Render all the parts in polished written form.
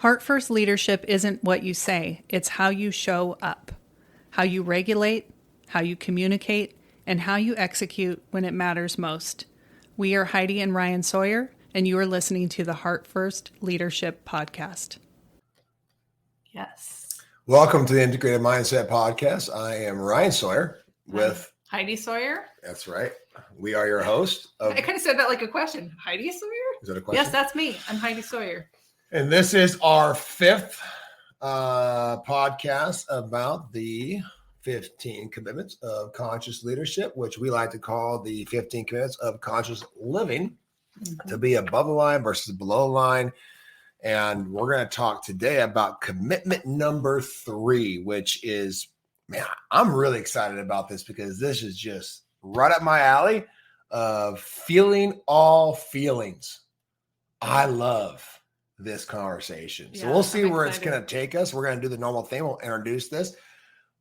Heart first leadership isn't what you say, it's how you show up, how you regulate, how you communicate, and how you execute when it matters most. We are Heidi and Ryan Sawyer, and you are listening to the Heart First Leadership Podcast. Yes. Welcome to the Integrated Mindset Podcast. I am Ryan Sawyer with Heidi Sawyer. That's right. We are your host. I kind of said that like a question. Heidi Sawyer? Is that a question? Yes, that's me. I'm Heidi Sawyer. And this is our fifth podcast about the 15 commitments of conscious leadership, which we like to call the 15 commitments of conscious living, to be above the line versus below the line. And we're going to talk today about commitment number 3, which is, man, I'm really excited about this because this is just right up my alley of feeling all feelings. I love this conversation. So we'll see where it's going to take us. We're going to do the normal thing. We'll introduce this.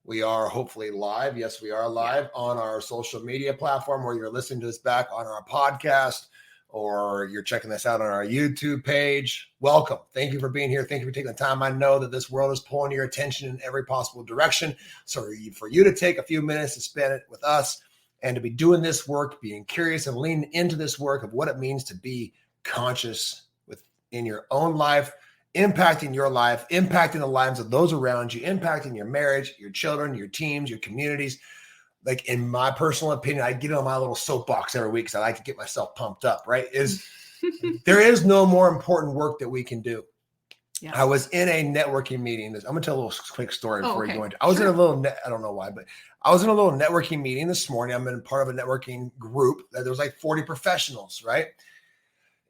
We are hopefully live. Yes, we are live on our social media platform, where you're listening to us back on our podcast or you're checking this out on our YouTube page. Welcome. Thank you for being here. Thank you for taking the time. I know that this world is pulling your attention in every possible direction. So for you to take a few minutes to spend it with us and to be doing this work, being curious and leaning into this work of what it means to be conscious in your own life, impacting your life, impacting the lives of those around you, impacting your marriage, your children, your teams, your communities. Like, in my personal opinion, I get on my little soapbox every week because I like to get myself pumped up, right? There is no more important work that we can do. Yeah. I was in a networking meeting. I'm going to tell a little quick story before you go into it. I was in a little, I don't know why, but I was in a little networking meeting this morning. I'm in part of a networking group. There was like 40 professionals, right?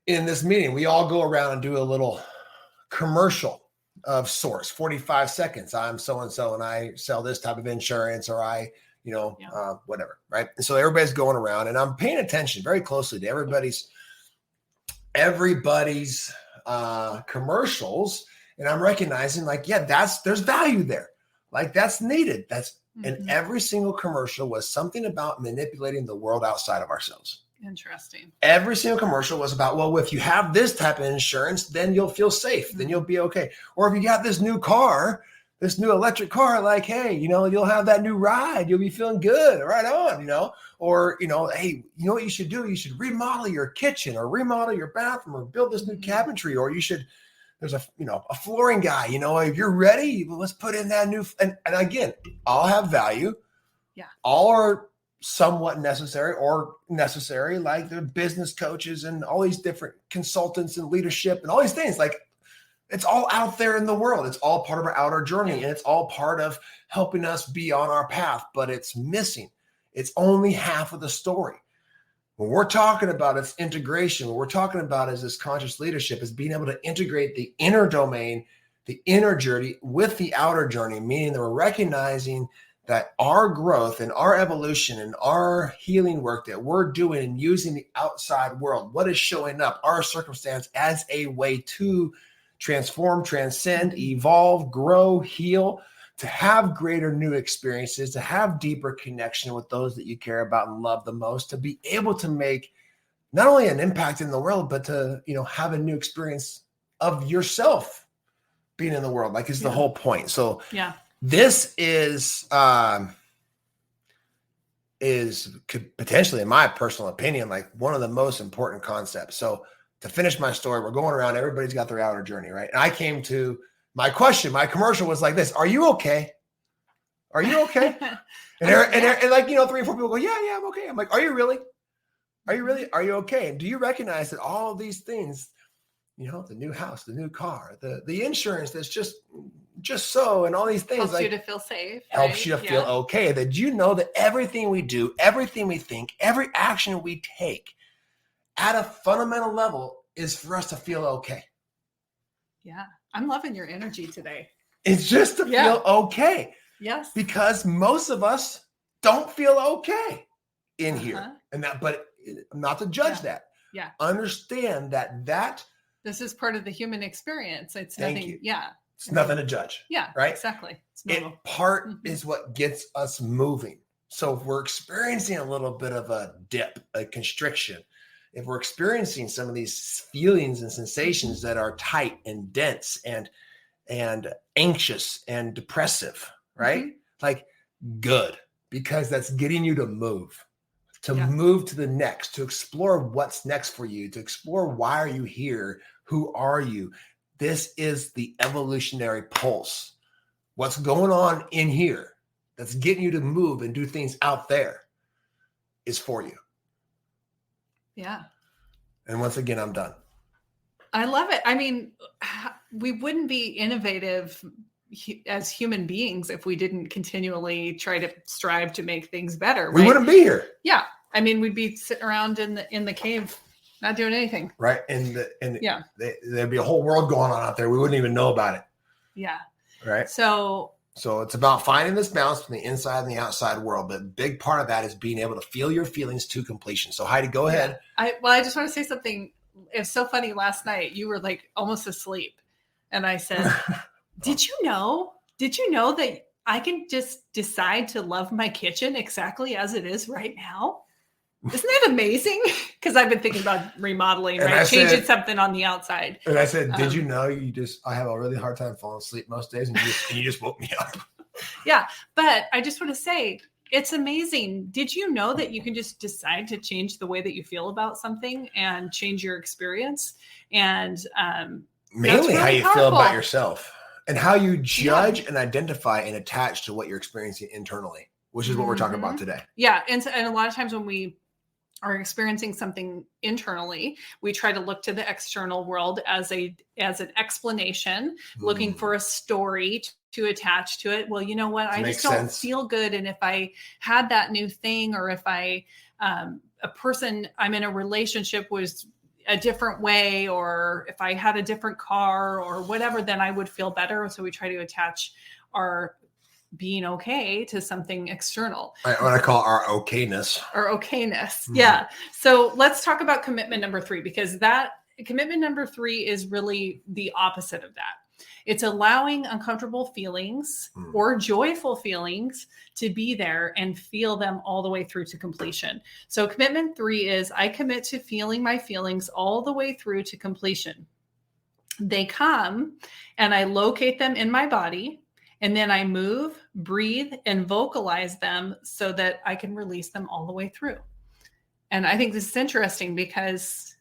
In this meeting, we all go around and do a little commercial of sorts, 45 seconds. I'm so-and-so and I sell this type of insurance, or I, whatever. Right. And so everybody's going around and I'm paying attention very closely to everybody's commercials. And I'm recognizing there's value there. Like, that's needed. And every single commercial was something about manipulating the world outside of ourselves. Interesting. Every single commercial was about, well, if you have this type of insurance, then you'll feel safe. Then you'll be okay. Or if you got this new car, this new electric car, like, hey, you'll have that new ride. You'll be feeling good. Right on, Or, hey, you know what you should do? You should remodel your kitchen or remodel your bathroom or build this new cabinetry. Or you should, there's a flooring guy, if you're ready, let's put in that new. And again, all have value. Yeah. All are somewhat necessary, like the business coaches and all these different consultants and leadership and all these things. Like, it's all out there in the world. It's all part of our outer journey, and it's all part of helping us be on our path, but it's missing. It's only half of the story. When we're talking about its integration, what we're talking about is this conscious leadership, is being able to integrate the inner domain, the inner journey with the outer journey, meaning that we're recognizing that our growth and our evolution and our healing work that we're doing and using the outside world, what is showing up, our circumstance, as a way to transform, transcend, evolve, grow, heal, to have greater new experiences, to have deeper connection with those that you care about and love the most, to be able to make not only an impact in the world, but to, have a new experience of yourself being in the world, like, is the whole point. So this could potentially, in my personal opinion, like one of the most important concepts. So to finish my story, we're going around, everybody's got their outer journey, right? And I came to my commercial was like this: are you okay? Are you okay? and like, 3 or 4 people go, yeah, I'm okay. I'm like, are you really? Are you really? Are you okay? And do you recognize that all of these things, the new house, the new car, the insurance that's just so, and all these things helps you to feel safe, helps you to feel okay. That that everything we do, everything we think, every action we take at a fundamental level is for us to feel okay. Yeah. I'm loving your energy today. It's just to feel okay. Yes. Because most of us don't feel okay in here. And but not to judge that. Yeah. Understand that this is part of the human experience. It's nothing. Yeah. It's nothing to judge. Yeah. Right. Exactly. It's normal. Part is what gets us moving. So if we're experiencing a little bit of a dip, a constriction, if we're experiencing some of these feelings and sensations that are tight and dense and anxious and depressive, right? Like, good, because that's getting you to move to the next, to explore what's next for you, to explore why are you here? Who are you? This is the evolutionary pulse. What's going on in here that's getting you to move and do things out there is for you. Yeah. And once again, I'm done. I love it. I mean, we wouldn't be innovative as human beings if we didn't continually try to strive to make things better. Right? We wouldn't be here. Yeah. I mean, we'd be sitting around in the cave, not doing anything. Right. And there'd be a whole world going on out there. We wouldn't even know about it. Yeah. Right. So it's about finding this balance between the inside and the outside world. But a big part of that is being able to feel your feelings to completion. So Heidi, go ahead. I just want to say something. It's so funny. Last night you were like almost asleep. And I said, did you know that I can just decide to love my kitchen exactly as it is right now? Isn't that amazing? Because I've been thinking about remodeling, right? Changing something on the outside. And I said, did you know I have a really hard time falling asleep most days, and you just woke me up. Yeah. But I just want to say, it's amazing. Did you know that you can just decide to change the way that you feel about something and change your experience? And mainly really how you feel about yourself and how you judge and identify and attach to what you're experiencing internally, which is what we're talking about today. Yeah. And a lot of times when we are experiencing something internally, we try to look to the external world as an explanation, looking for a story to attach to it. Well, you know what? I just don't feel good. And if I had that new thing, or if a person I'm in a relationship was a different way, or if I had a different car or whatever, then I would feel better. So we try to attach our being okay to something external. What I call our okayness. Yeah. So let's talk about commitment number 3, because commitment number 3 is really the opposite of that. It's allowing uncomfortable feelings or joyful feelings to be there and feel them all the way through to completion. So commitment 3 is, I commit to feeling my feelings all the way through to completion. They come and I locate them in my body, and then I move, breathe, and vocalize them so that I can release them all the way through. And I think this is interesting because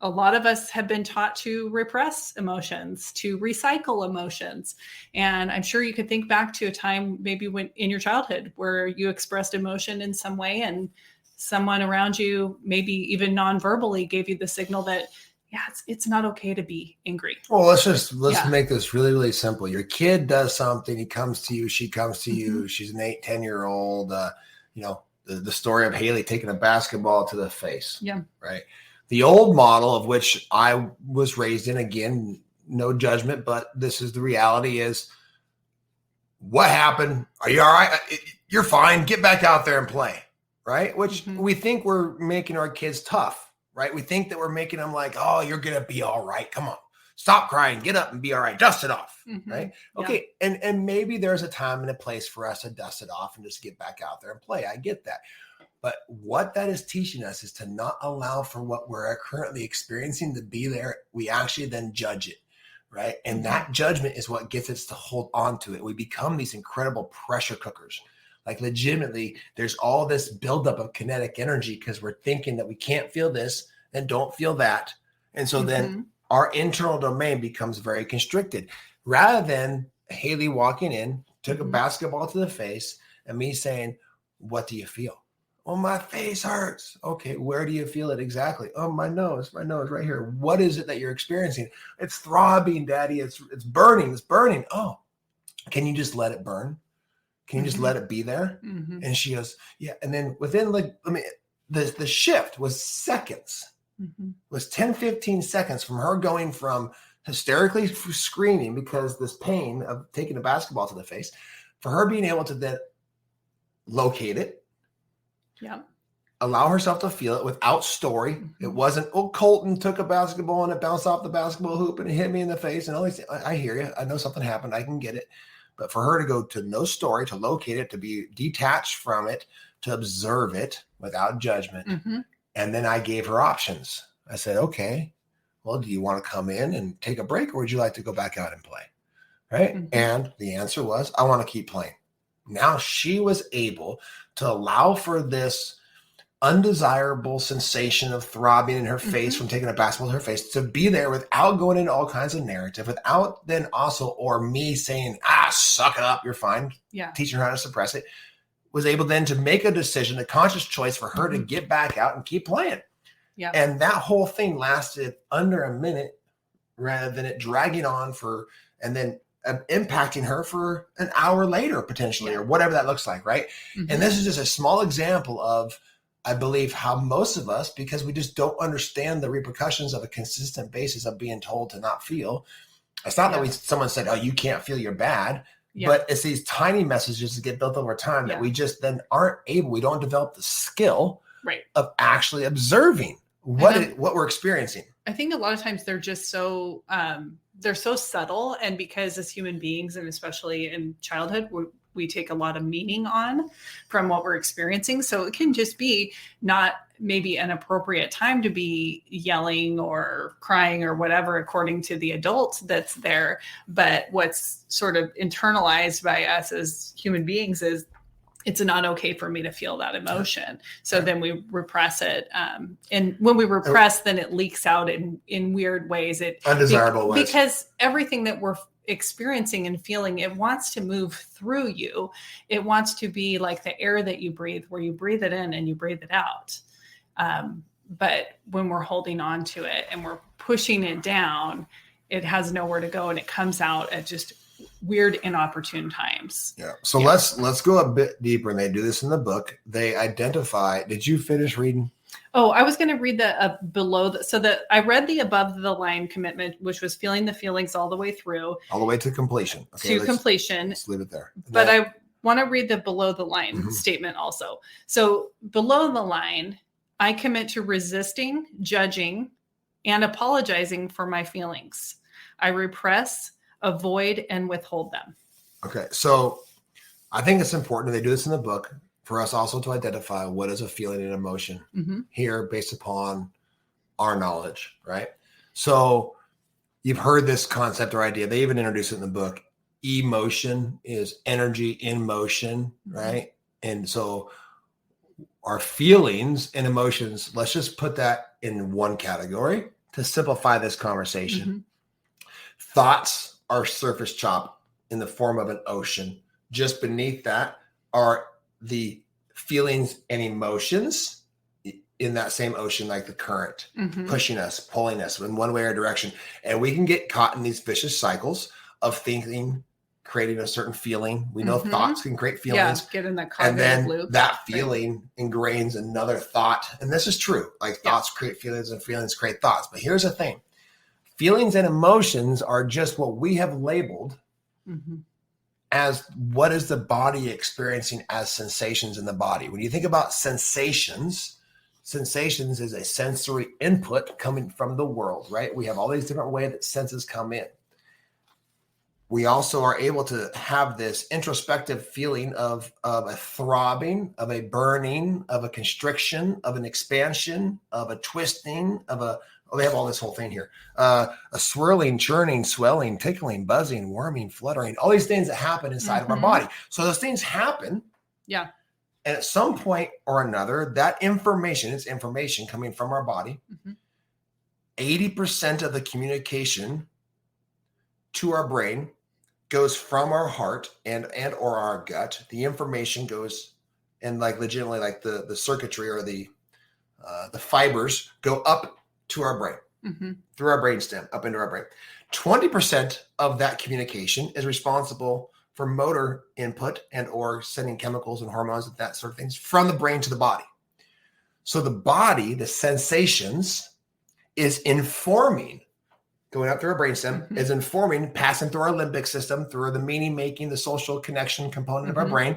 a lot of us have been taught to repress emotions, to recycle emotions. And I'm sure you could think back to a time maybe when in your childhood where you expressed emotion in some way, and someone around you, maybe even non-verbally, gave you the signal that, yeah, it's not okay to be angry. Well, let's make this really, really simple. Your kid does something. He comes to you. She comes to you. She's an 8-10-year-old. The story of Haley taking a basketball to the face. Yeah. Right. The old model, of which I was raised in, again, no judgment, but this is the reality, is what happened? Are you all right? You're fine. Get back out there and play. Right. Which we think we're making our kids tough. Right. We think that we're making them like, oh, you're going to be all right. Come on, stop crying, get up and be all right. Dust it off. Right. Okay. Yeah. And maybe there's a time and a place for us to dust it off and just get back out there and play. I get that. But what that is teaching us is to not allow for what we're currently experiencing to be there. We actually then judge it. Right. And that judgment is what gets us to hold on to it. We become these incredible pressure cookers. Like, legitimately, there's all this buildup of kinetic energy because we're thinking that we can't feel this and don't feel that. And so then our internal domain becomes very constricted, rather than Haley walking in, took a basketball to the face, and me saying, what do you feel? Oh, my face hurts. Okay, where do you feel it exactly? Oh, my nose right here. What is it that you're experiencing? It's throbbing, Daddy. It's burning. It's burning. Oh, can you just let it burn? Can you just let it be there? And she goes, yeah. And then within the shift was seconds, was 10, 15 seconds from her going from hysterically screaming because this pain of taking a basketball to the face, for her being able to then locate it, allow herself to feel it without story. It wasn't, oh, Colton took a basketball and it bounced off the basketball hoop and it hit me in the face. And all these, I hear you. I know something happened. I can get it. But for her to go to no story, to locate it, to be detached from it, to observe it without judgment, And then I gave her options. I said, okay, well, do you want to come in and take a break, or would you like to go back out and play? Right. Mm-hmm. And the answer was, I want to keep playing. Now she was able to allow for this undesirable sensation of throbbing in her face from taking a basketball to her face to be there without going into all kinds of narrative, without then also, or me saying, suck it up, you're fine. Yeah. Teaching her how to suppress it, was able then to make a decision, a conscious choice for her to get back out and keep playing. Yeah. And that whole thing lasted under a minute rather than it dragging on and then impacting her for an hour later, potentially, or whatever that looks like. Right. And this is just a small example of, I believe, how most of us, because we just don't understand the repercussions of a consistent basis of being told to not feel. It's not that someone said, oh, you can't feel, you're bad. Yeah. But it's these tiny messages that get built over time that we just then aren't able, we don't develop the skill of actually observing what we're experiencing. I think a lot of times they're just so, they're so subtle. And because as human beings, and especially in childhood, we take a lot of meaning on from what we're experiencing. So it can just be not maybe an appropriate time to be yelling or crying or whatever, according to the adult that's there. But what's sort of internalized by us as human beings is it's not okay for me to feel that emotion. So then we repress it. And when we repress, then it leaks out in weird ways. Undesirable ways. Because everything that we're experiencing and feeling, it wants to move through you. It wants to be like the air that you breathe, where you breathe it in and you breathe it out. But when we're holding on to it and we're pushing it down, it has nowhere to go, and it comes out at just weird, inopportune times. Yeah. So let's go a bit deeper, and they do this in the book. They identify. Did you finish reading? Oh, I was going to read the below. I read the above the line commitment, which was feeling the feelings all the way through. All the way to completion. Okay, completion. Let's leave it there. But I want to read the below the line statement also. So below the line, I commit to resisting, judging, and apologizing for my feelings. I repress, avoid, and withhold them. Okay. So I think it's important, they do this in the book, for us also to identify what is a feeling and emotion here based upon our knowledge, right? So you've heard this concept or idea. They even introduce it in the book. Emotion is energy in motion, right? And so our feelings and emotions, let's just put that in one category to simplify this conversation. Thoughts are surface chop in the form of an ocean. Just beneath that are the feelings and emotions in that same ocean, like the current, pushing us, pulling us in one way or direction. And we can get caught in these vicious cycles of thinking, creating a certain feeling. We know thoughts can create feelings. Get in that and then loop. That feeling ingrains another thought. And this is true. Like thoughts create feelings and feelings create thoughts. But here's the thing. Feelings and emotions are just what we have labeled as what is the body experiencing as sensations in the body. When you think about sensations is a sensory input coming from the world, right? We have all these different ways that senses come in. We also are able to have this introspective feeling of a throbbing, of a burning, of a constriction, of an expansion, of a twisting, they have all this whole thing here. A swirling, churning, swelling, tickling, buzzing, warming, fluttering, all these things that happen inside of our body. So those things happen. Yeah. And at some point or another, that information, it's information coming from our body. 80% of the communication to our brain goes from our heart and or our gut. The information goes, and like legitimately, like the circuitry or the fibers go up to our brain, through our brainstem, up into our brain. 20% of that communication is responsible for motor input and or sending chemicals and hormones and that sort of things from the brain to the body. So the body, the sensations, is informing, going up through our brainstem, is informing, passing through our limbic system, through the meaning making, the social connection component of our brain,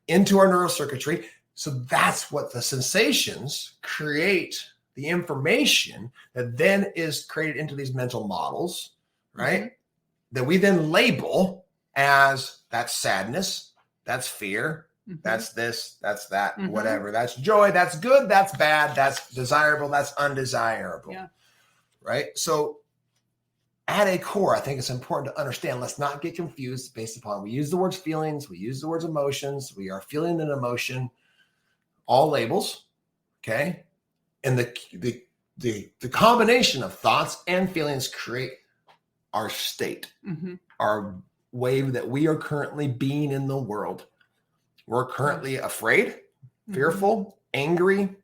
into our neural circuitry. So that's what the sensations create, the information that then is created into these mental models, right? That we then label as that's sadness, that's fear, That's this, that's that, whatever. That's joy, that's good, that's bad, that's desirable, that's undesirable. Yeah. Right? So at a core, I think it's important to understand, let's not get confused based upon, we use the words feelings, we use the words emotions, we are feeling an emotion, all labels, okay? And the combination of thoughts and feelings create our state, our wave that we are currently being in the world. We're currently afraid, fearful, angry,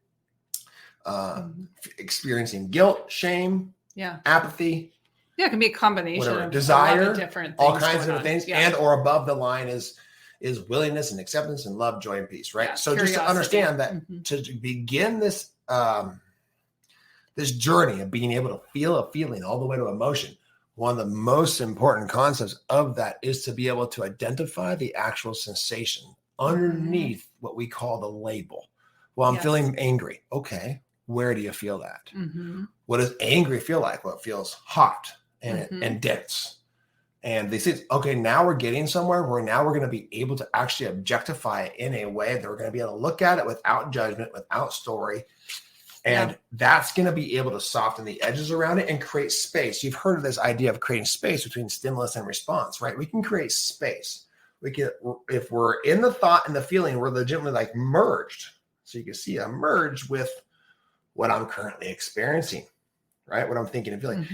experiencing guilt, shame, apathy. Yeah, it can be a combination of desire, a lot of different things, all kinds of different things. Yeah. And or above the line is willingness and acceptance and love, joy, and peace, right? Yeah, so curiosity. just to understand that to begin this this journey of being able to feel a feeling all the way to emotion, one of the most important concepts of that is to be able to identify the actual sensation underneath what we call the label. Well, I'm feeling angry. Okay. Where do you feel that? What does angry feel like? Well, it feels hot and dense. And they say, okay, now we're getting somewhere where now we're going to be able to actually objectify it in a way that we're going to be able to look at it without judgment, without story. And that's going to be able to soften the edges around it and create space. You've heard of this idea of creating space between stimulus and response, right? We can create space. We can, if we're in the thought and the feeling, we're legitimately like merged. So you can see I'm merged with what I'm currently experiencing, right? What I'm thinking and feeling.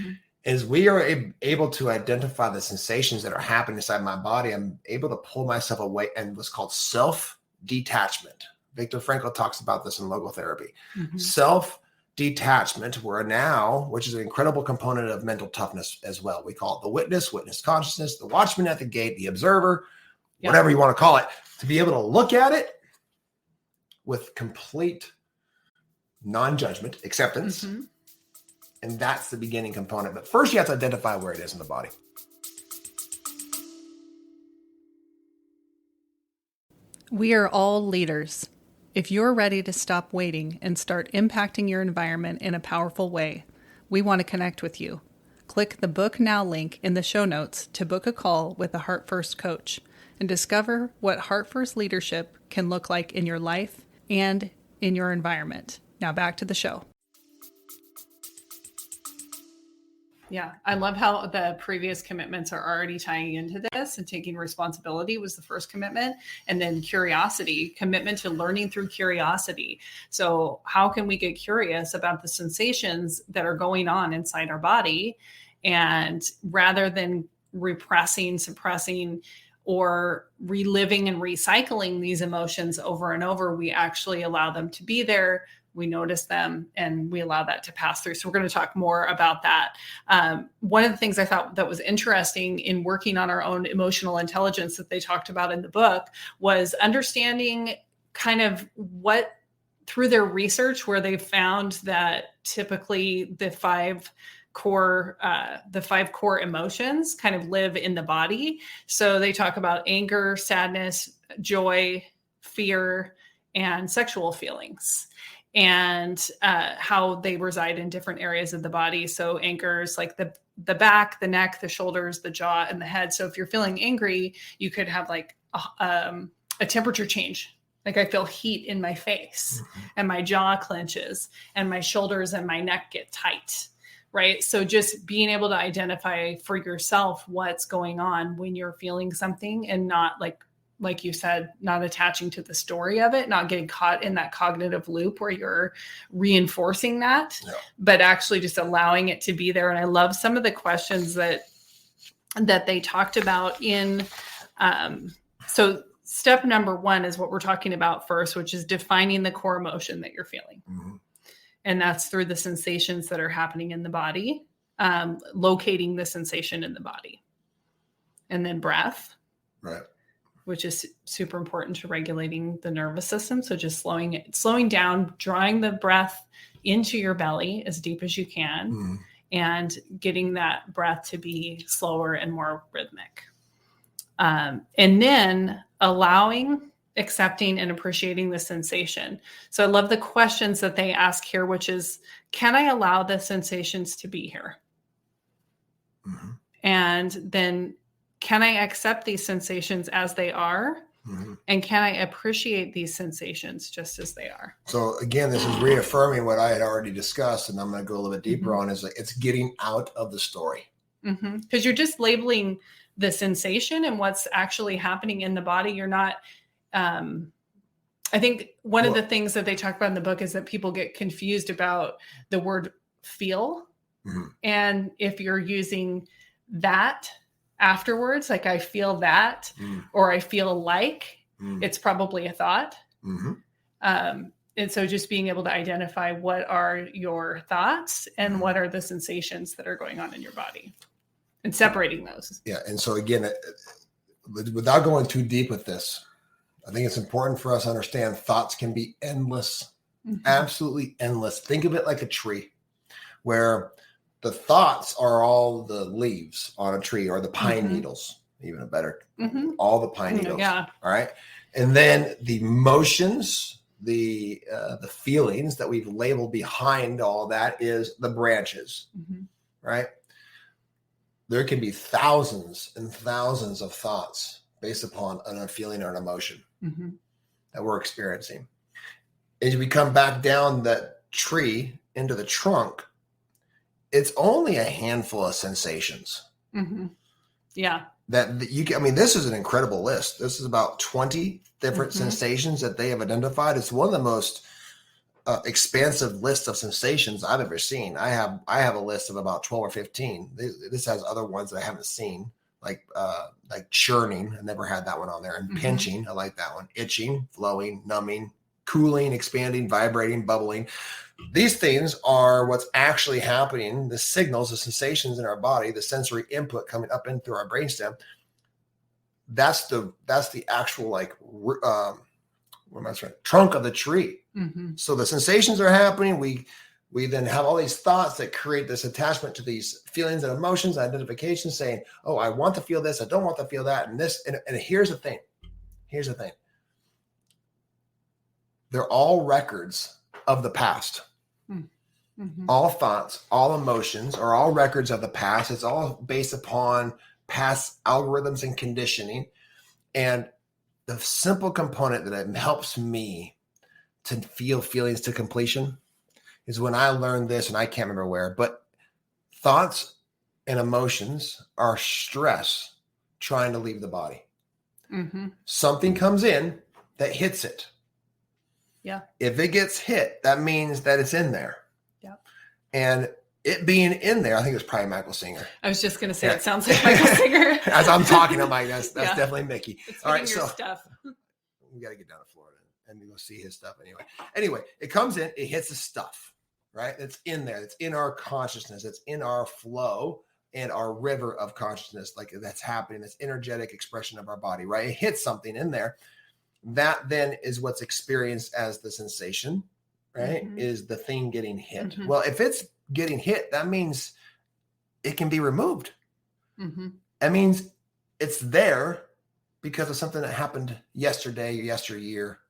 As we are able to identify the sensations that are happening inside my body, I'm able to pull myself away and what's called self-detachment. Viktor Frankl talks about this in logotherapy. Self-detachment, where now, which is an incredible component of mental toughness as well. We call it the witness consciousness, the watchman at the gate, the observer, whatever you want to call it, to be able to look at it with complete non-judgment, acceptance. And that's the beginning component. But first you have to identify where it is in the body. We are all leaders. If you're ready to stop waiting and start impacting your environment in a powerful way, we want to connect with you. Click the Book Now link in the show notes to book a call with a Heart First coach and discover what Heart First leadership can look like in your life and in your environment. Now back to the show. Yeah, I love how the previous commitments are already tying into this, and taking responsibility was the first commitment. And then curiosity, commitment to learning through curiosity. So how can we get curious about the sensations that are going on inside our body? And rather than repressing, suppressing, or reliving and recycling these emotions over and over, we actually allow them to be there. We notice them and we allow that to pass through. So we're going to talk more about that. One of the things I thought that was interesting in working on our own emotional intelligence that they talked about in the book was understanding kind of what, through their research, where they found that typically the five core emotions kind of live in the body. So they talk about anger, sadness, joy, fear, and sexual feelings, and how they reside in different areas of the body. So anchors like the back, the neck, the shoulders, the jaw, and the head. So if you're feeling angry, you could have like a temperature change. Like I feel heat in my face and my jaw clenches and my shoulders and my neck get tight, right? So just being able to identify for yourself what's going on when you're feeling something, and not like you said, not attaching to the story of it, not getting caught in that cognitive loop where you're reinforcing that, but actually just allowing it to be there. And I love some of the questions that they talked about in, so step number 1 is what we're talking about first, which is defining the core emotion that you're feeling. And that's through the sensations that are happening in the body, locating the sensation in the body. And then breath. Right. Which is super important to regulating the nervous system. So just slowing down, drawing the breath into your belly as deep as you can, and getting that breath to be slower and more rhythmic. And then allowing, accepting, and appreciating the sensation. So I love the questions that they ask here, which is, can I allow the sensations to be here? And then, can I accept these sensations as they are And can I appreciate these sensations just as they are? So again, this is reaffirming what I had already discussed, and I'm going to go a little bit deeper on is it's getting out of the story. Because you're just labeling the sensation and what's actually happening in the body. You're not, I think one of the things that they talk about in the book is that people get confused about the word feel. And if you're using that afterwards, like I feel that, or I feel like, it's probably a thought. And so just being able to identify what are your thoughts and what are the sensations that are going on in your body and separating those. Yeah. And so again, without going too deep with this, I think it's important for us to understand thoughts can be endless, absolutely endless. Think of it like a tree where the thoughts are all the leaves on a tree or the pine needles, even a better, all the pine needles. Yeah. All right. And then the emotions, the feelings that we've labeled behind all that is the branches, right? There can be thousands and thousands of thoughts based upon a feeling or an emotion that we're experiencing. As we come back down that tree into the trunk, it's only a handful of sensations. Yeah. That you can, I mean, this is an incredible list. This is about 20 different sensations that they have identified. It's one of the most expansive lists of sensations I've ever seen. I have a list of about 12 or 15. This has other ones that I haven't seen, like churning. I never had that one on there. And pinching, I like that one. Itching, flowing, numbing, cooling, expanding, vibrating, bubbling. These things are what's actually happening. The signals, the sensations in our body, the sensory input coming up in through our brainstem. That's the actual trunk of the tree. So the sensations are happening. We then have all these thoughts that create this attachment to these feelings and emotions, identification, saying, "Oh, I want to feel this. I don't want to feel that." And this, and here's the thing. They're all records of the past. All thoughts, all emotions are all records of the past. It's all based upon past algorithms and conditioning. And the simple component that helps me to feel feelings to completion is when I learned this, and I can't remember where, but thoughts and emotions are stress trying to leave the body. Something comes in that hits it. Yeah. If it gets hit, that means that it's in there. Yeah. And it being in there, I think it was probably Michael Singer. I was just going to say, it sounds like Michael Singer. As I'm talking, I'm like, that's definitely Mickey. It's all right, your so stuff. We got to get down to Florida and go see his stuff anyway. It comes in, it hits the stuff, right? It's in there. It's in our consciousness. It's in our flow and our river of consciousness. Like that's happening, this energetic expression of our body, right? It hits something in there. That then is what's experienced as the sensation, right? Is the thing getting hit. Well, if it's getting hit, that means it can be removed. That means it's there because of something that happened yesterday, yesteryear,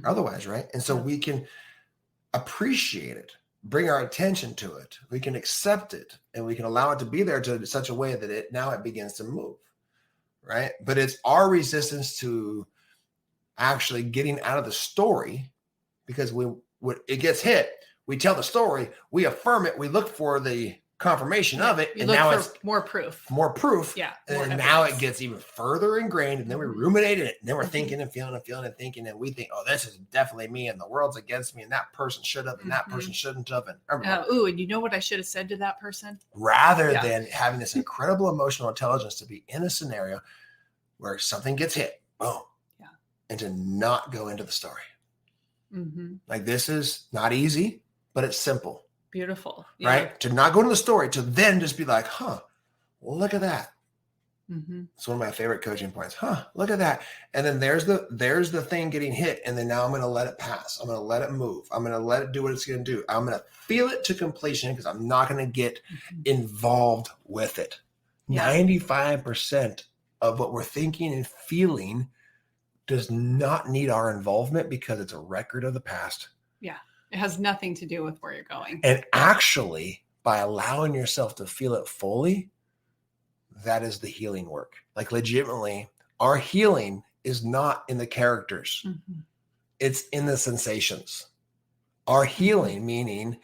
otherwise, right? And so we can appreciate it, bring our attention to it. We can accept it, and we can allow it to be there to such a way that it begins to move, right? But it's our resistance to actually getting out of the story, because when it gets hit, we tell the story, we affirm it, we look for the confirmation of it, You and look now for it's more proof. Yeah. More And now evidence. it gets even further ingrained, and then we ruminate it, and then we're thinking and feeling and thinking, and we think, oh, this is definitely me, and the world's against me, and that person should have, and that person shouldn't have. And and you know what I should have said to that person? rather than having this incredible emotional intelligence to be in a scenario where something gets hit, boom, and to not go into the story. Like, this is not easy, but it's simple. Beautiful. Right? To not go into the story, to then just be like, well, look at that. It's one of my favorite coaching points. Look at that. And then there's the thing getting hit. And then now I'm going to let it pass. I'm going to let it move. I'm going to let it do what it's going to do. I'm going to feel it to completion because I'm not going to get involved with it. 95% of what we're thinking and feeling does not need our involvement because it's a record of the past. Yeah. It has nothing to do with where you're going. And actually, by allowing yourself to feel it fully, that is the healing work. Like, legitimately, our healing is not in the characters. Mhm. It's in the sensations. Our healing, meaning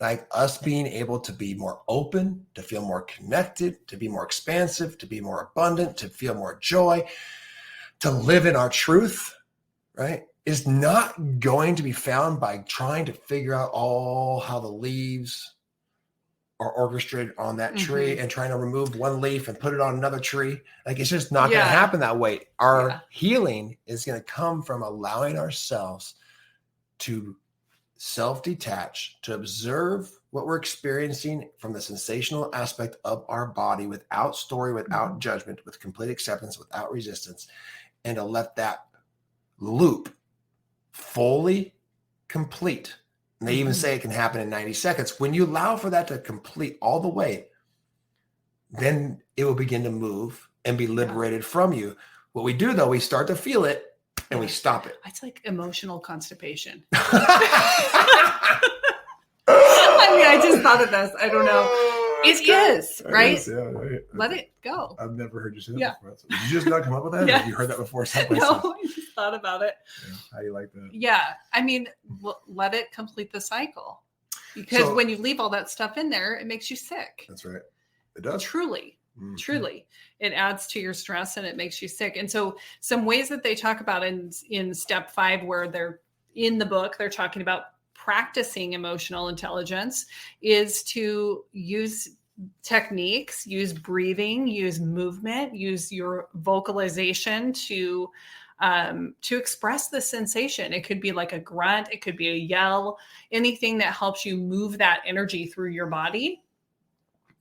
like us being able to be more open, to feel more connected, to be more expansive, to be more abundant, to feel more joy, to live in our truth, right, is not going to be found by trying to figure out all how the leaves are orchestrated on that tree and trying to remove one leaf and put it on another tree. Like, it's just not going to happen that way. Our healing is going to come from allowing ourselves to self-detach, to observe what we're experiencing from the sensational aspect of our body without story, without judgment, with complete acceptance, without resistance, and to let that loop fully complete. And they even say it can happen in 90 seconds. When you allow for that to complete all the way, then it will begin to move and be liberated from you. What we do, though, we start to feel it and we stop it. It's like emotional constipation. I mean, I just thought of this. I don't know. It is, right? It is, right? Let it go. I've never heard you say that before. Did you just not come up with that? Yeah. Have you heard that before? No, I just thought about it. Yeah. How do you like that? Yeah. I mean, let it complete the cycle. Because when you leave all that stuff in there, it makes you sick. That's right. It does. Truly. Truly, it adds to your stress and it makes you sick. And so some ways that they talk about in step 5, where they're in the book, they're talking about practicing emotional intelligence, is to use techniques, use breathing, use movement, use your vocalization to express the sensation. It could be like a grunt, it could be a yell, anything that helps you move that energy through your body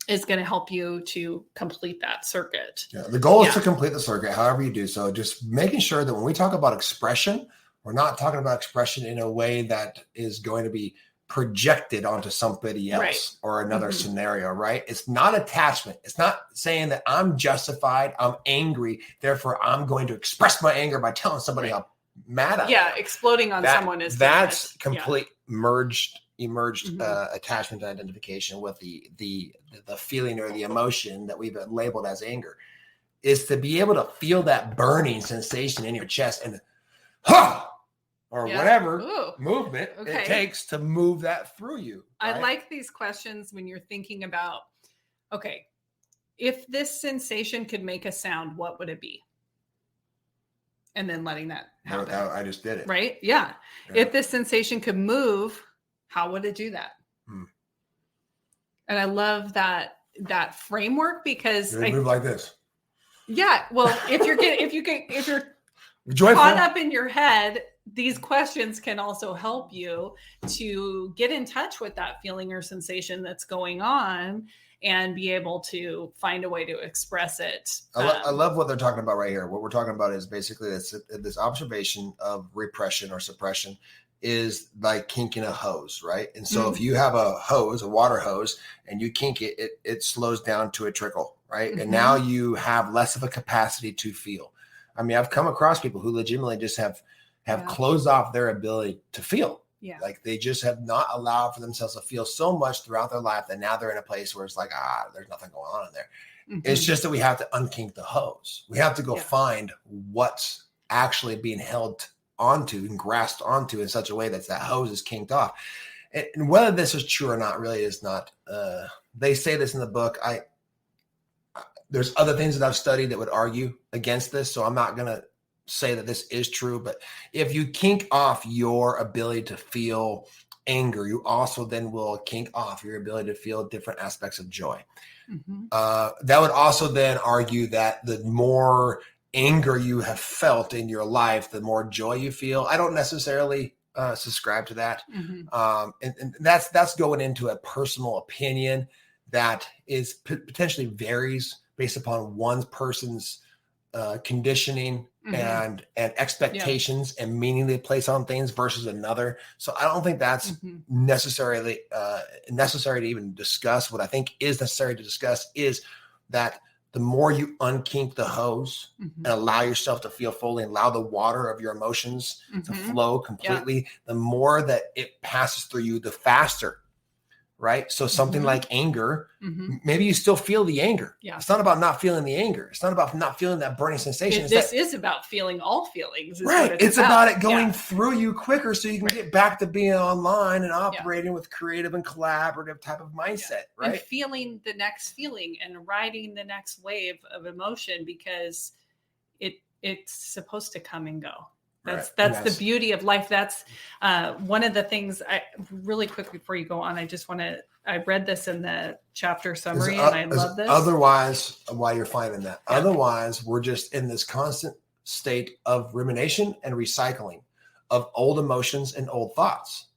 is going to help you to complete that circuit. Yeah, the goal is to complete the circuit, however you do so. Just making sure that when we talk about expression, we're not talking about expression in a way that is going to be projected onto somebody else or another scenario, right? It's not attachment. It's not saying that I'm justified, I'm angry, therefore I'm going to express my anger by telling somebody how mad I am. Yeah, exploding on someone is that's complete emerged attachment and identification with the feeling or the emotion that we've labeled as anger, is to be able to feel that burning sensation in your chest and whatever movement it takes to move that through you. Right? I like these questions when you're thinking about, okay, if this sensation could make a sound, what would it be? And then letting that happen. I just did it. Right? Yeah. If this sensation could move, how would it do that? And I love that framework, because you move like this. Yeah. Well, if you're joyful, caught up in your head, these questions can also help you to get in touch with that feeling or sensation that's going on and be able to find a way to express it. I love what they're talking about right here. What we're talking about is basically this observation of repression or suppression is like kinking a hose, right? And so if you have a hose, a water hose, and you kink it, it slows down to a trickle, right? And now you have less of a capacity to feel. I mean, I've come across people who legitimately just have closed off their ability to feel. Yeah. Like they just have not allowed for themselves to feel so much throughout their life that now they're in a place where it's like, there's nothing going on in there. It's just that we have to unkink the hose. We have to go find what's actually being held onto and grasped onto in such a way that hose is kinked off. And whether this is true or not really is not, they say this in the book. There's other things that I've studied that would argue against this. So I'm not going to say that this is true, but if you kink off your ability to feel anger, you also then will kink off your ability to feel different aspects of joy. That would also then argue that the more anger you have felt in your life, the more joy you feel. I don't necessarily subscribe to that. And that's going into a personal opinion that is potentially varies based upon one person's conditioning and expectations and meaning they place on things versus another. So I don't think that's necessarily necessary to even discuss. What I think is necessary to discuss is that the more you unkink the hose and allow yourself to feel fully, and allow the water of your emotions to flow completely, the more that it passes through you, the faster right? So something like anger, Mm-hmm. maybe you still feel the anger. Yeah. It's not about not feeling the anger. It's not about not feeling that burning sensation. This is about feeling all feelings. Right. It's about it going through you quicker so you can get back to being online and operating with creative and collaborative type of mindset, right? And feeling the next feeling and riding the next wave of emotion, because it's supposed to come and go. That's the beauty of life. That's one of the things really quick before you go on, I read this in the chapter summary and I love this. Otherwise, while you're finding that, otherwise we're just in this constant state of rumination and recycling of old emotions and old thoughts,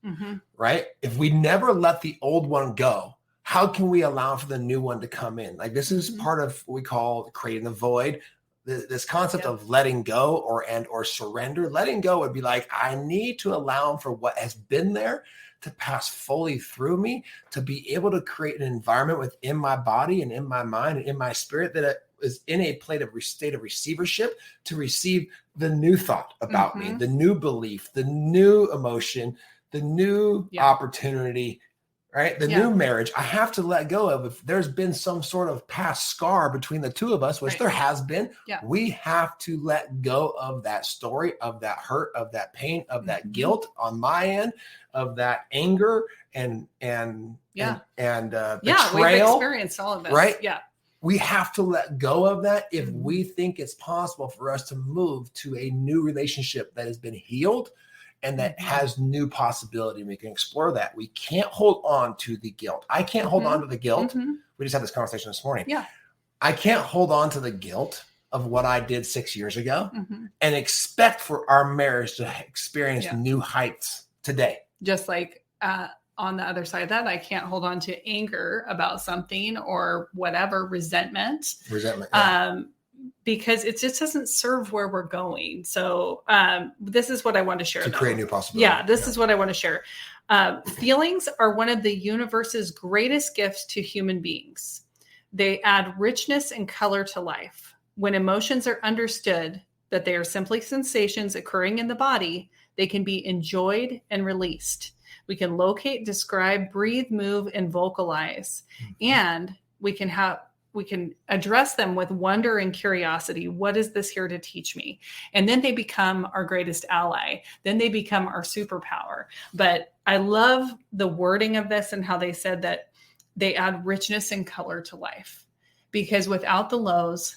right? If we never let the old one go, how can we allow for the new one to come in? Like this is part of what we call creating the void. This concept of letting go or surrender. Letting go would be like, I need to allow for what has been there to pass fully through me, to be able to create an environment within my body and in my mind and in my spirit that is in a state of receivership to receive the new thought about me, the new belief, the new emotion, the new opportunity, right? The new marriage. I have to let go of. If there's been some sort of past scar between the two of us, which there has been, we have to let go of that story, of that hurt, of that pain, of that guilt on my end, of that anger and betrayal. We've experienced all of this. Right? Yeah. We have to let go of that if we think it's possible for us to move to a new relationship that has been healed and that has new possibility. We can explore that. We can't hold on to the guilt. I can't hold on to the guilt. We just had this conversation this morning. Yeah. I can't hold on to the guilt of what I did 6 years ago and expect for our marriage to experience new heights today. Just like on the other side of that, I can't hold on to anger about something or whatever, resentment. Because it just doesn't serve where we're going. So this is what I want to share. To create new possibilities. Yeah, this is what I want to share. Feelings are one of the universe's greatest gifts to human beings. They add richness and color to life. When emotions are understood that they are simply sensations occurring in the body, they can be enjoyed and released. We can locate, describe, breathe, move, and vocalize. And we can address them with wonder and curiosity. What is this here to teach me? And then they become our greatest ally. Then they become our superpower. But I love the wording of this and how they said that they add richness and color to life, because without the lows,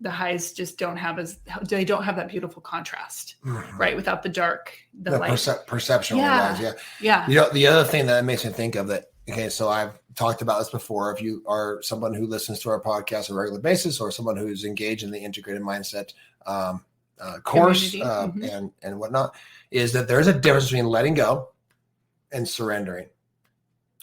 the highs just don't have that beautiful contrast, right? Without the dark, the light. Perception. Yeah. You know, the other thing that makes me think of that, okay, so I've talked about this before. If you are someone who listens to our podcast on a regular basis or someone who's engaged in the integrated mindset course and whatnot, is that there's a difference between letting go and surrendering.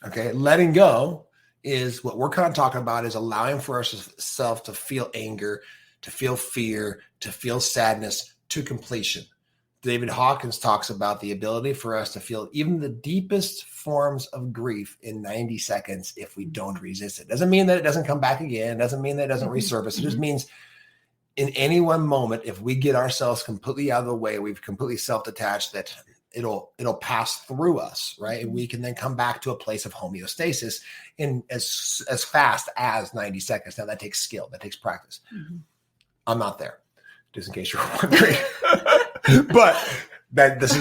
Okay, letting go is what we're kind of talking about, is allowing for ourselves to feel anger, to feel fear, to feel sadness to completion. David Hawkins talks about the ability for us to feel even the deepest forms of grief in 90 seconds if we don't resist it. Doesn't mean that it doesn't come back again. Doesn't mean that it doesn't resurface. It just means in any one moment, if we get ourselves completely out of the way, we've completely self-detached, that it'll pass through us, right? And we can then come back to a place of homeostasis in as fast as 90 seconds. Now that takes skill, that takes practice. I'm not there, just in case you're wondering. But that this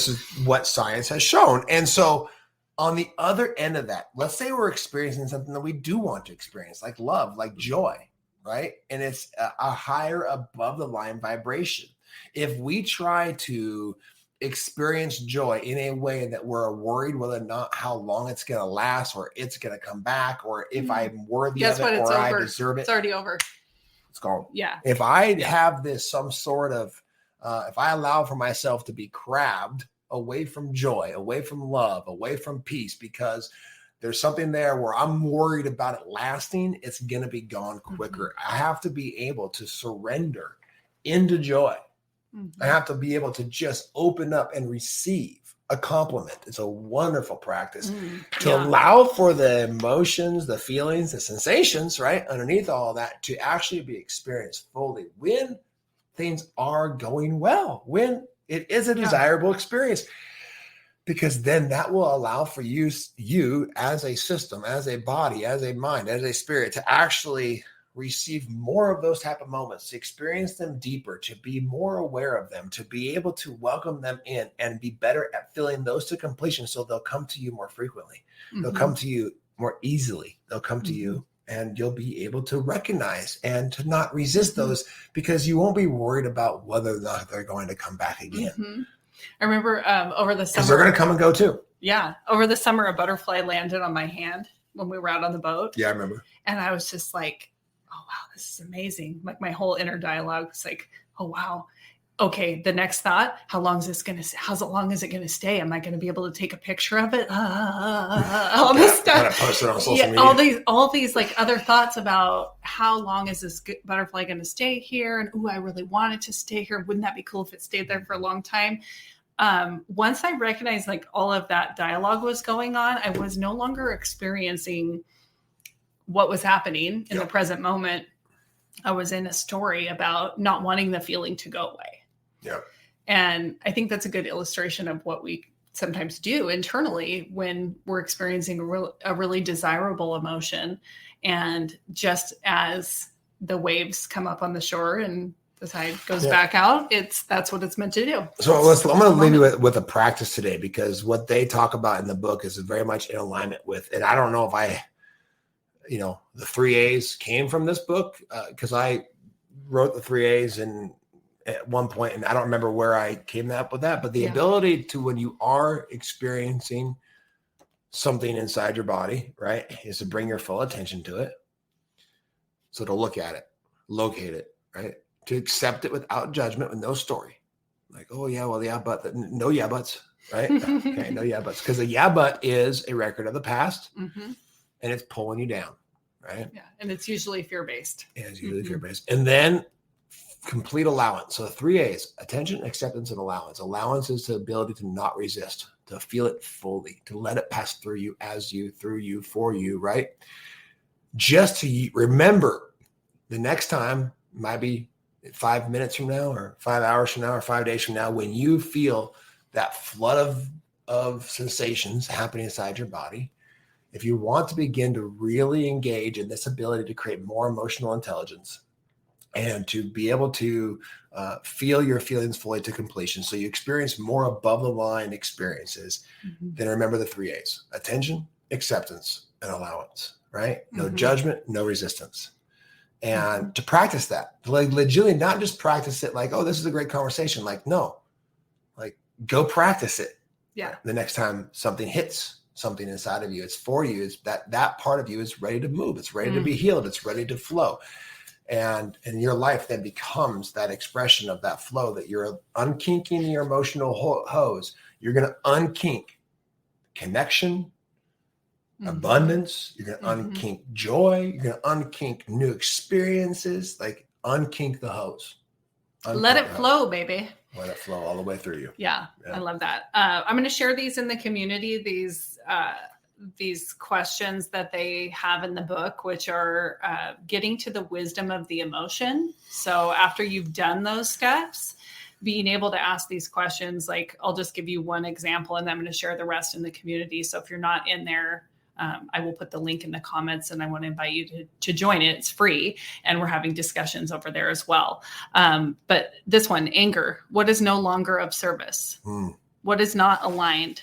is what science has shown. And so on the other end of that, let's say we're experiencing something that we do want to experience, like love, like joy, right? And it's a higher above the line vibration. If we try to experience joy in a way that we're worried whether or not how long it's going to last, or it's going to come back, or if I'm worthy of it, or I deserve it. It's already over. It's gone. Yeah. If I have this, some sort of, if I allow for myself to be crabbed away from joy, away from love, away from peace, because there's something there where I'm worried about it lasting, it's going to be gone quicker. I have to be able to surrender into joy. I have to be able to just open up and receive a compliment. It's a wonderful practice to allow for the emotions, the feelings, the sensations, right, underneath all of that to actually be experienced fully when things are going well, when it is a desirable experience. Because then that will allow for you as a system, as a body, as a mind, as a spirit to actually receive more of those type of moments, to experience them deeper, to be more aware of them, to be able to welcome them in and be better at filling those to completion. So they'll come to you more frequently. They'll come to you more easily. They'll come to you and you'll be able to recognize and to not resist those, because you won't be worried about whether or not they're going to come back again. I remember over the summer. Because they're going to come and go too. Yeah. Over the summer, a butterfly landed on my hand when we were out on the boat. Yeah, I remember. And I was just like, oh, wow, this is amazing. Like my whole inner dialogue was like, oh, wow. Okay, the next thought, how long is it going to stay? Am I going to be able to take a picture of it? All this stuff. Kind of post it on social media. All these like other thoughts about how long is this butterfly going to stay here? And, I really want it to stay here. Wouldn't that be cool if it stayed there for a long time? Once I recognized like all of that dialogue was going on, I was no longer experiencing what was happening in the present moment. I was in a story about not wanting the feeling to go away. Yeah. And I think that's a good illustration of what we sometimes do internally when we're experiencing a really desirable emotion. And just as the waves come up on the shore and the tide goes back out, that's what it's meant to do. So I'm going to leave you with a practice today, because what they talk about in the book is very much in alignment with, and I don't know if the 3 A's came from this book, because I wrote the 3 A's at one point, and I don't remember where I came up with that, but the ability to, when you are experiencing something inside your body, right, is to bring your full attention to it. So to look at it, locate it, right, to accept it without judgment, with no story. Like, oh yeah, well, yeah, but no yeah buts, right? Okay, no yeah buts, because a yeah but is a record of the past, and it's pulling you down, right? Yeah, and it's usually fear-based. Yeah, it's usually fear-based. And then complete allowance. So the 3 A's: attention, acceptance, and allowance. Allowance is the ability to not resist, to feel it fully, to let it pass through you, as you, through you, for you, right? Just to remember the next time, might be 5 minutes from now, or 5 hours from now, or 5 days from now, when you feel that flood of sensations happening inside your body, if you want to begin to really engage in this ability to create more emotional intelligence and to be able to feel your feelings fully to completion, so you experience more above the line experiences, then remember the 3 A's: attention, acceptance, and allowance, right? No judgment, no resistance. And to practice that, like legitimately, not just practice it like, oh, this is a great conversation. Like, no, like go practice it. Yeah. The next time something hits something inside of you, it's for you. It's that part of you is ready to move. It's ready to be healed. It's ready to flow. And your life then becomes that expression of that flow, that you're unkinking your emotional hose. You're going to unkink connection, abundance. You're going to unkink joy. You're going to unkink new experiences. Like unkink the hose. Let it flow, baby. Let it flow all the way through you. Yeah. I love that. I'm going to share these in the community, these questions that they have in the book, which are getting to the wisdom of the emotion. So after you've done those steps, being able to ask these questions, like I'll just give you one example and then I'm going to share the rest in the community. So if you're not in there, I will put the link in the comments, and I want to invite you to join it. It's free, and we're having discussions over there as well. But this one, anger, what is no longer of service? What is not aligned?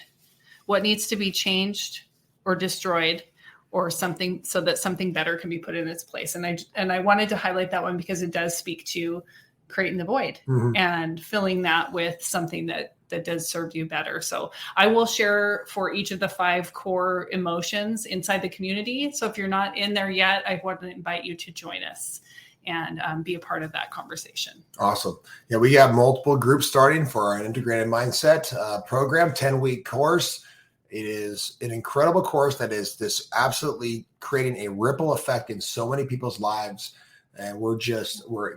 What needs to be changed or destroyed, or something, so that something better can be put in its place? And I wanted to highlight that one because it does speak to creating the void and filling that with something that does serve you better. So I will share for each of the 5 core emotions inside the community. So if you're not in there yet, I want to invite you to join us and be a part of that conversation. Awesome. Yeah, we have multiple groups starting for our integrated mindset program, 10-week course. It is an incredible course that is this absolutely creating a ripple effect in so many people's lives. And we're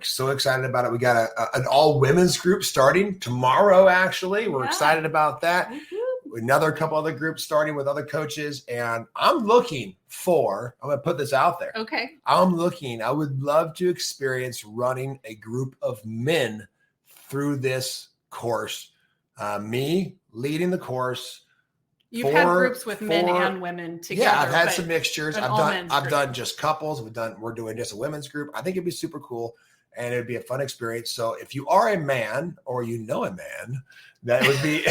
so excited about it. We got an all women's group starting tomorrow. Actually, we're excited about that. Another couple other groups starting with other coaches. And I'm going to put this out there. Okay. I would love to experience running a group of men through this course. Me leading the course, You've had groups with men and women together. Yeah, I've had some mixtures. I've group. done just couples. We're doing just a women's group. I think it'd be super cool and it'd be a fun experience. So if you are a man or you know a man that would be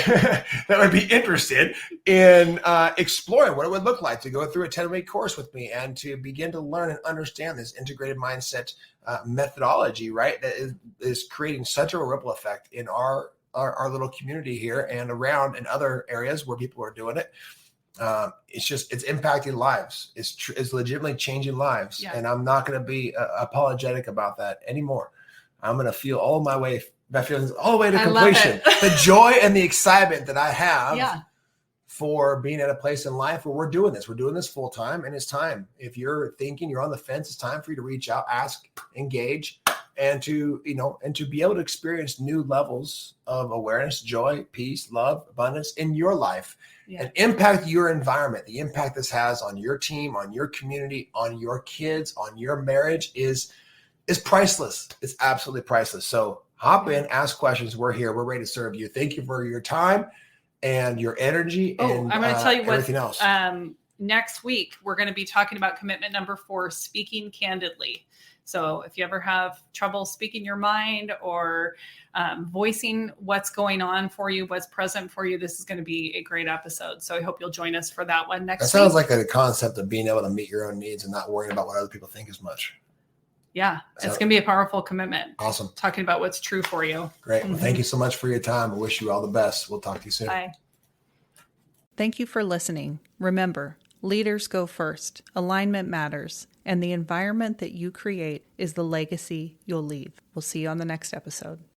that would be interested in exploring what it would look like to go through a 10-week course with me and to begin to learn and understand this integrated mindset methodology, right? That is creating such a ripple effect in our little community here and around in other areas where people are doing it. It's impacting lives. It's legitimately changing lives. Yeah. And I'm not going to be apologetic about that anymore. I'm going to feel my feelings all the way to completion. The joy and the excitement that I have for being at a place in life where we're doing this full time, and it's time. If you're thinking you're on the fence, it's time for you to reach out, ask, engage, and to be able to experience new levels of awareness, joy, peace, love, abundance in your life and impact your environment. The impact this has on your team, on your community, on your kids, on your marriage is priceless. It's absolutely priceless. So hop in, ask questions. We're here. We're ready to serve you. Thank you for your time and your energy. And I'm going to tell you everything else. Next week, we're going to be talking about commitment number 4, speaking candidly. So if you ever have trouble speaking your mind or voicing what's going on for you, what's present for you, this is going to be a great episode. So I hope you'll join us for that one next week. That sounds like a concept of being able to meet your own needs and not worrying about what other people think as much. Yeah, it's going to be a powerful commitment. Awesome. Talking about what's true for you. Great. Well, thank you so much for your time. I wish you all the best. We'll talk to you soon. Bye. Thank you for listening. Remember, leaders go first. Alignment matters. And the environment that you create is the legacy you'll leave. We'll see you on the next episode.